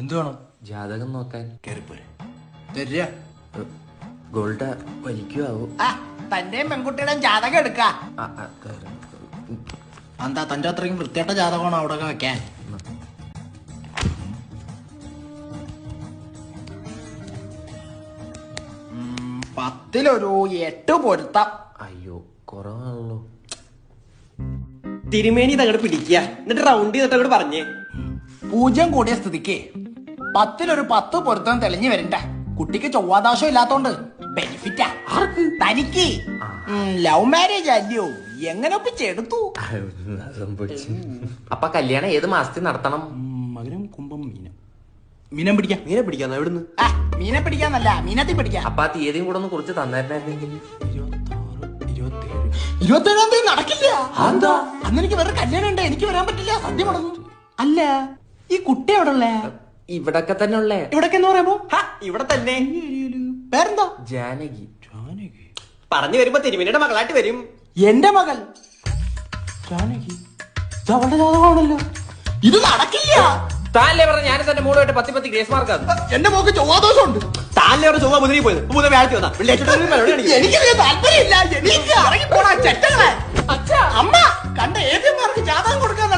എന്തു വേണം? ജാതകം നോക്കാൻ. കേറിപ്പോരെ. തരിക. ഗോൾഡ് വലിക്കുവോ? തന്റെയും പെൺകുട്ടിയുടെയും ജാതകം എടുക്ക. എന്താ തന്റെ അത്രയും വൃത്തിയായിട്ട ജാതകമാണ് അവിടെ വെക്കാൻ? പത്തിലൊരു 8 പൊരുത്തം. അയ്യോ കുറവാണല്ലോ. തിരുമേനി ഇതങ്ങോട്ട് പിടിക്കുക, എന്നിട്ട് റൗണ്ട് ചെയ്തിട്ട് അങ്ങോട്ട് പറഞ്ഞേ. 0 കൂടിയ സ്ഥിതിക്ക് 10ലൊരു 10 പൊരുത്തം തെളിഞ്ഞു വരണ്ട. കുട്ടിക്ക് ചൊവ്വാദോഷം ഇല്ലാത്തോണ്ട് ബെനിഫിറ്റാ. തനിക്ക് ലവ് മാരേജ് അല്ലയോ, എങ്ങനെ ഒപ്പിച്ചെടുത്തു? അപ്പൊ കല്യാണം ഏത് മാസത്തിൽ നടത്തണം? മകരം കുംഭം മീനം. മീനം പിടിക്കാം. മീനെ പിടിക്കാന്നോ? എവിടുന്ന്? മീനെ പിടിക്കാന്നല്ല, മീനത്തി പിടിക്കാം. അപ്പൊ ആ തീയതിയും കൂടെ ഒന്ന് കുറിച്ച് തന്നായിരുന്നെങ്കിൽ. 27-ാം തീയതി നടക്കില്ല. എന്താ? അന്ന് എനിക്ക് വേറെ കല്യാണം ഉണ്ട്, എനിക്ക് വരാൻ പറ്റില്ല. സദ്യ മുടങ്ങും. അല്ല, ഈ കുട്ടി എവിടെ ഉള്ളേ? ഇവിടൊക്കെ തന്നെ ഉള്ളേ. ഇവിടൊക്കെ എന്ന് പറയുമ്പോ ഇവിടെ തന്നെ. പേരെന്താ? ജാനകി. പറഞ്ഞു വരുമ്പോ തിരുമേനിയുടെ മകളായിട്ട് വരും. എന്റെ മകൾ ജാനകി. ഇത് അവളുടെ ജാതകമാണല്ലോ. ഇത് നടക്കില്ല. താല്ലേ പറഞ്ഞ ഞാൻ തന്നെ മൂടുമായിട്ട് 10 ഗ്രേസ് മാർക്കാണ്. എന്റെ മോക്ക് ചൊവ്വാദോഷം ഉണ്ട്. താല്ലേ അവിടെ ചൊവ്വ മുതിരി പോയത് ബുധ വ്യാഴ്ച വന്നാ എനിക്ക് താല്പര്യമില്ല. എനിക്ക് ഇറങ്ങിപ്പോടാ ചെറ്റകളെ. അച്ഛാ, അമ്മ കണ്ട ഏതെങ്കിലും ജാതകം കൊടുക്കാൻ